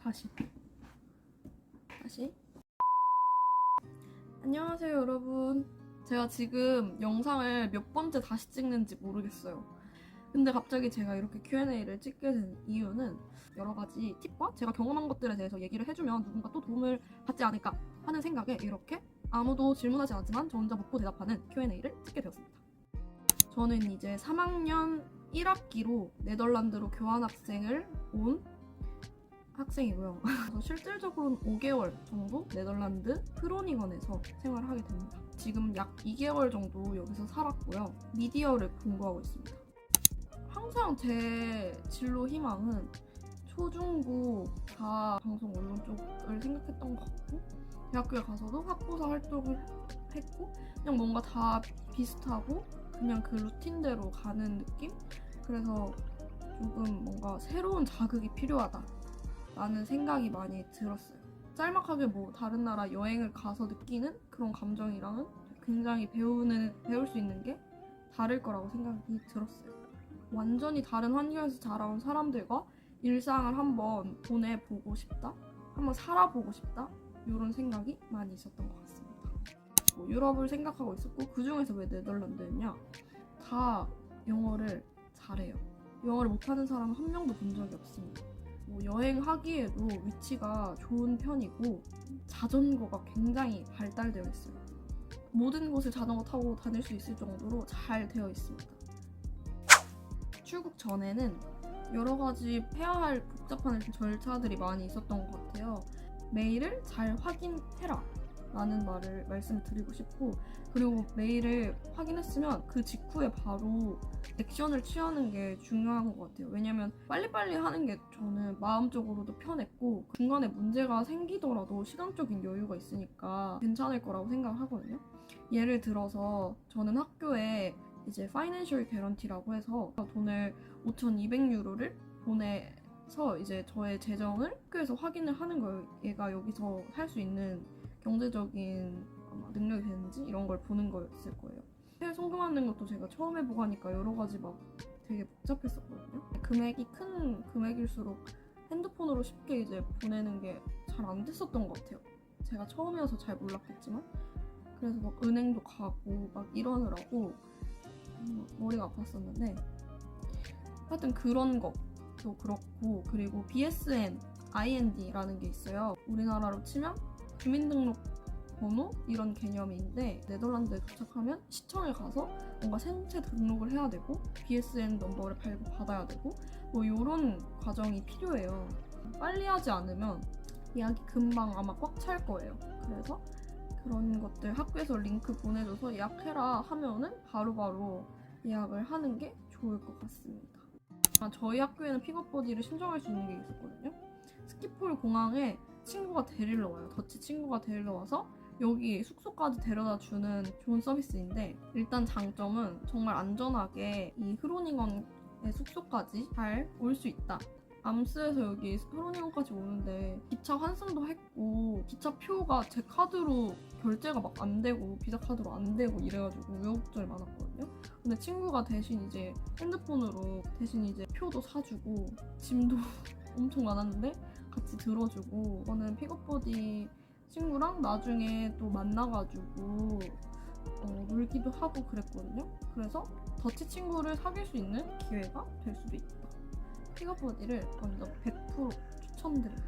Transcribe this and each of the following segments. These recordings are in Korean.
다시. 안녕하세요 여러분. 제가 지금 영상을 몇 번째 다시 찍는지 모르겠어요. 근데 갑자기 제가 이렇게 Q&A를 찍게 된 이유는 여러 가지 팁과 제가 경험한 것들에 대해서 얘기를 해주면 누군가 또 도움을 받지 않을까 하는 생각에 이렇게 아무도 질문하지 않았지만 저 혼자 묻고 대답하는 Q&A를 찍게 되었습니다. 저는 이제 3학년 1학기로 네덜란드로 교환학생을 온 학생이고요. 실질적으로는 5개월 정도 네덜란드 크로닝원에서 생활을 하게 됩니다. 지금 약 2개월 정도 여기서 살았고요. 미디어를 공부하고 있습니다. 항상 제 진로 희망은 초중고 다 방송 언론 쪽을 생각했던 것 같고 대학교에 가서도 학부사 활동을 했고 그냥 뭔가 다 비슷하고 그냥 그 루틴대로 가는 느낌? 그래서 조금 뭔가 새로운 자극이 필요하다 라는 생각이 많이 들었어요. 짤막하게 뭐 다른 나라 여행을 가서 느끼는 그런 감정이랑은 굉장히 배울 수 있는 게 다를 거라고 생각이 들었어요. 완전히 다른 환경에서 자라온 사람들과 일상을 한번 보내보고 싶다? 한번 살아보고 싶다? 이런 생각이 많이 있었던 것 같습니다. 뭐 유럽을 생각하고 있었고 그 중에서 왜 네덜란드였냐? 다 영어를 잘해요. 영어를 못하는 사람은 한 명도 본 적이 없습니다. 뭐 여행하기에도 위치가 좋은 편이고 자전거가 굉장히 발달되어 있어요. 모든 곳을 자전거 타고 다닐 수 있을 정도로 잘 되어 있습니다. 출국 전에는 여러 가지 해야 할 복잡한 절차들이 많이 있었던 것 같아요. 메일을 잘 확인해라 라는 말씀을 드리고 싶고 그리고 메일을 확인했으면 그 직후에 바로 액션을 취하는 게 중요한 것 같아요. 왜냐면 빨리빨리 하는 게 저는 마음적으로도 편했고 중간에 문제가 생기더라도 시간적인 여유가 있으니까 괜찮을 거라고 생각하거든요. 예를 들어서 저는 학교에 이제 파이낸셜 개런티라고 해서 돈을 5,200유로를 보내서 이제 저의 재정을 학교에서 확인을 하는 거예요. 얘가 여기서 살 수 있는 경제적인 능력이 되는지 이런 걸 보는 거였을 거예요. 해외 송금하는 것도 제가 처음 해보고 하니까 여러 가지 막 되게 복잡했었거든요. 금액이 큰 금액일수록 핸드폰으로 쉽게 이제 보내는 게 잘 안 됐었던 것 같아요. 제가 처음이어서 잘 몰랐겠지만 그래서 막 은행도 가고 막 이러느라고 머리가 아팠었는데 하여튼 그런 것도 그렇고 그리고 BSN, IND라는 게 있어요. 우리나라로 치면 주민등록번호 이런 개념인데 네덜란드에 도착하면 시청에 가서 뭔가 생체 등록을 해야 되고 BSN 넘버를 발급받아야 되고 뭐 이런 과정이 필요해요. 빨리 하지 않으면 예약이 금방 아마 꽉 찰 거예요. 그래서 그런 것들 학교에서 링크 보내줘서 예약해라 하면은 바로바로 예약을 하는 게 좋을 것 같습니다. 저희 학교에는 픽업버디를 신청할 수 있는 게 있었거든요. 스키폴 공항에 친구가 데리러 와요. 더치 친구가 데리러 와서 여기 숙소까지 데려다 주는 좋은 서비스인데 일단 장점은 정말 안전하게 이 흐로닝원의 숙소까지 잘 올 수 있다. 암스에서 여기 흐로닝원까지 오는데 기차 환승도 했고 기차 표가 제 카드로 결제가 막 안 되고 비자 카드로 안 되고 이래가지고 우여곡절이 많았거든요. 근데 친구가 대신 이제 핸드폰으로 대신 이제 표도 사주고 짐도 엄청 많았는데 같이 들어주고 저는 픽업버디 친구랑 나중에 또 만나가지고 놀기도 하고 그랬거든요. 그래서 더치 친구를 사귈 수 있는 기회가 될 수도 있다. 픽업버디를 완전 100% 추천드립니다.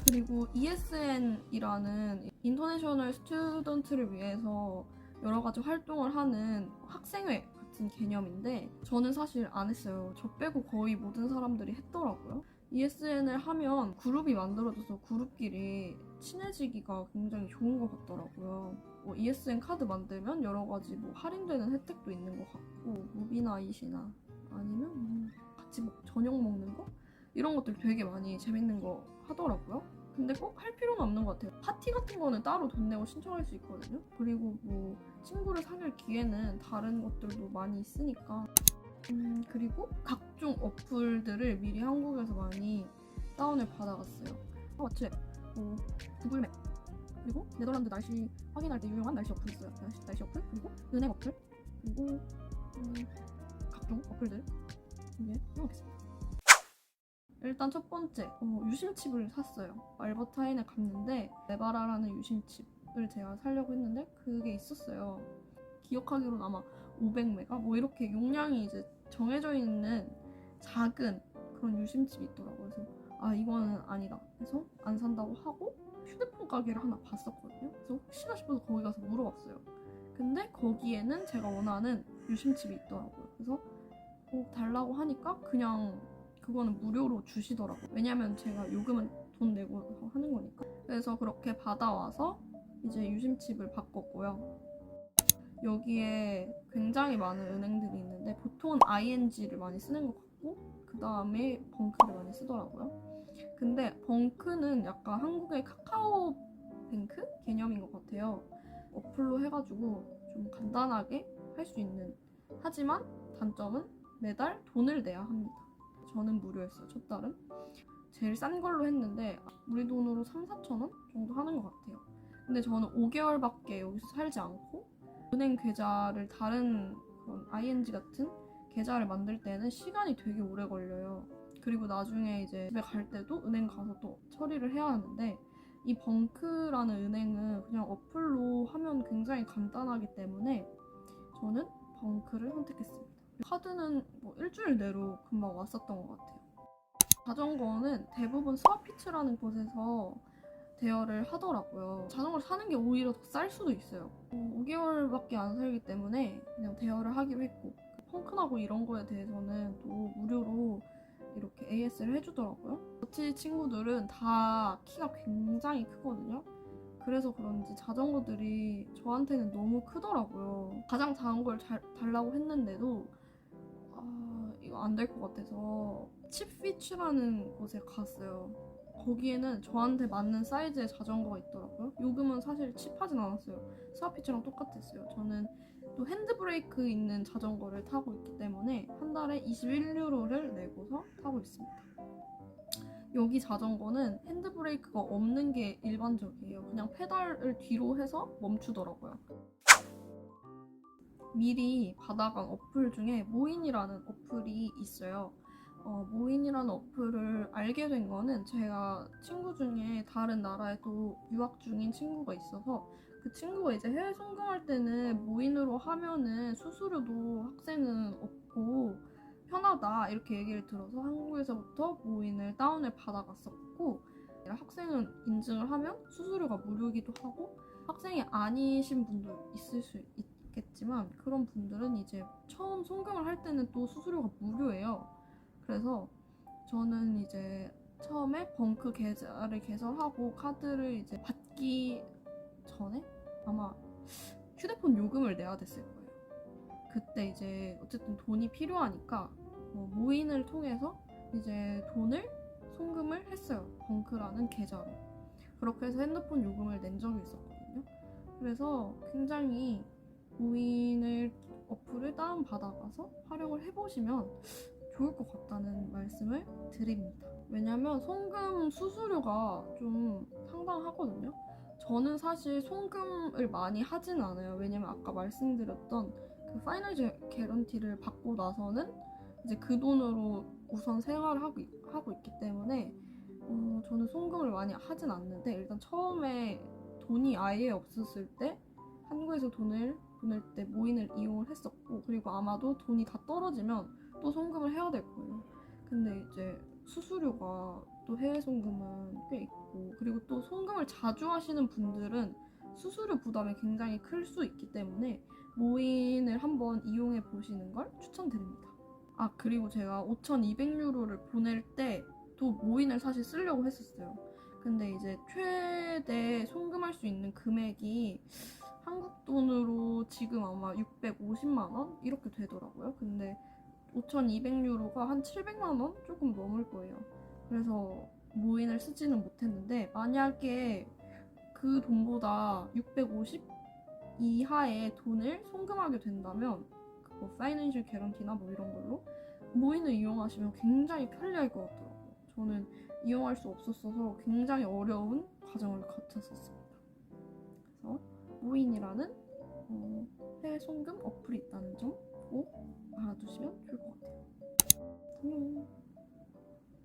그리고 ESN이라는 인터내셔널 스튜던트를 위해서 여러 가지 활동을 하는 학생회 같은 개념인데 저는 사실 안 했어요. 저 빼고 거의 모든 사람들이 했더라고요. ESN을 하면 그룹이 만들어져서 그룹끼리 친해지기가 굉장히 좋은 것 같더라고요. ESN 카드 만들면 여러 가지 할인되는 혜택도 있는 것 같고 무비나잇이나 아니면 같이 저녁 먹는 거? 이런 것들 되게 많이 재밌는 거 하더라고요. 근데 꼭 할 필요는 없는 것 같아요. 파티 같은 거는 따로 돈 내고 신청할 수 있거든요. 그리고 친구를 사귈 기회는 다른 것들도 많이 있으니까 그리고 각종 어플들을 미리 한국에서 많이 다운을 받아갔어요. 왓츠앱, 구글맵, 그리고 네덜란드 날씨 확인할 때 유용한 날씨 어플 있어요. 날씨 어플, 그리고 은행 어플, 그리고 각종 어플들 이용하겠습니다. 일단 첫 번째, 유심칩을 샀어요. 알버타인에 갔는데 네바라라는 유심칩을 제가 사려고 했는데 그게 있었어요. 기억하기로는 아마 500메가? 뭐 이렇게 용량이 이제 정해져 있는 작은 그런 유심칩이 있더라고요. 그래서 이거는 아니다. 그래서 안 산다고 하고 휴대폰 가게를 하나 봤었거든요. 그래서 혹시나 싶어서 거기 가서 물어봤어요. 근데 거기에는 제가 원하는 유심칩이 있더라고요. 그래서 달라고 하니까 그냥 그거는 무료로 주시더라고요. 왜냐면 제가 요금은 돈 내고 하는 거니까. 그래서 그렇게 받아와서 이제 유심칩을 바꿨고요. 여기에 굉장히 많은 은행들이 있는데 보통은 ING를 많이 쓰는 것 같고 그 다음에 벙크를 많이 쓰더라고요. 근데 벙크는 약간 한국의 카카오뱅크 개념인 것 같아요. 어플로 해가지고 좀 간단하게 할 수 있는, 하지만 단점은 매달 돈을 내야 합니다. 저는 무료였어요. 첫 달은 제일 싼 걸로 했는데 우리 돈으로 3-4천 원 정도 하는 것 같아요. 근데 저는 5개월밖에 여기서 살지 않고 은행 계좌를 다른 그런 ING 같은 계좌를 만들 때는 시간이 되게 오래 걸려요. 그리고 나중에 이제 집에 갈 때도 은행 가서 또 처리를 해야 하는데 이 벙크라는 은행은 그냥 어플로 하면 굉장히 간단하기 때문에 저는 벙크를 선택했습니다. 카드는 뭐 일주일 내로 금방 왔었던 것 같아요. 자전거는 대부분 스와피츠라는 곳에서 대여를 하더라고요. 자전거를 사는 게 오히려 더 쌀 수도 있어요. 5개월밖에 안 살기 때문에 그냥 대여를 하기로 했고 펑크나고 이런 거에 대해서는 또 무료로 이렇게 AS를 해주더라고요. 저치 친구들은 다 키가 굉장히 크거든요. 그래서 그런지 자전거들이 저한테는 너무 크더라고요. 가장 작은 걸 달라고 했는데도 이거 안 될 것 같아서 칩피츠라는 곳에 갔어요. 거기에는 저한테 맞는 사이즈의 자전거가 있더라고요. 요금은 사실 칩하진 않았어요. 스와피츠랑 똑같았어요. 저는 또 핸드브레이크 있는 자전거를 타고 있기 때문에 한 달에 21유로를 내고서 타고 있습니다. 여기 자전거는 핸드브레이크가 없는 게 일반적이에요. 그냥 페달을 뒤로 해서 멈추더라고요. 미리 받아간 어플 중에 모인이라는 어플이 있어요. 모인이라는 어플을 알게 된 거는 제가 친구 중에 다른 나라에도 유학 중인 친구가 있어서 그 친구가 이제 해외 송금할 때는 모인으로 하면은 수수료도 학생은 없고 편하다 이렇게 얘기를 들어서 한국에서부터 모인을 다운을 받아갔었고 학생은 인증을 하면 수수료가 무료이기도 하고 학생이 아니신 분도 있을 수 있겠지만 그런 분들은 이제 처음 송금을 할 때는 또 수수료가 무료예요. 그래서 저는 이제 처음에 벙크 계좌를 개설하고 카드를 이제 받기 전에 아마 휴대폰 요금을 내야 됐을 거예요. 그때 이제 어쨌든 돈이 필요하니까 모인을 통해서 이제 돈을 송금을 했어요. 벙크라는 계좌로. 그렇게 해서 핸드폰 요금을 낸 적이 있었거든요. 그래서 굉장히 모인을 어플을 다운받아가서 활용을 해보시면 좋을 것 같다는 말씀을 드립니다. 왜냐면 송금 수수료가 좀 상당하거든요. 저는 사실 송금을 많이 하진 않아요. 왜냐면 아까 말씀드렸던 그 파이낸셜 개런티를 받고 나서는 이제 그 돈으로 우선 생활을 하고 있기 때문에 저는 송금을 많이 하진 않는데 일단 처음에 돈이 아예 없었을 때 한국에서 돈을 보낼 때 모인을 이용을 했었고 그리고 아마도 돈이 다 떨어지면 또 송금을 해야 될 거예요. 근데 이제 수수료가 또 해외 송금은 꽤 있고 그리고 또 송금을 자주 하시는 분들은 수수료 부담이 굉장히 클 수 있기 때문에 모인을 한번 이용해 보시는 걸 추천드립니다. 그리고 제가 5,200유로를 보낼 때 또 모인을 사실 쓰려고 했었어요. 근데 이제 최대 송금할 수 있는 금액이 한국 돈으로 지금 아마 650만 원 이렇게 되더라고요. 근데 5,200유로가 한 700만 원 조금 넘을 거예요. 그래서 모인을 쓰지는 못했는데 만약에 그 돈보다 650 이하의 돈을 송금하게 된다면 뭐 파이낸셜 개런티나 뭐 이런 걸로 모인을 이용하시면 굉장히 편리할 것 같더라고요. 저는 이용할 수 없었어서 굉장히 어려운 과정을 거쳤었습니다. 그래서 모인이라는 해외 송금 어플이 있다는 점 꼭 알아두시면 좋을 것 같아요. 안녕.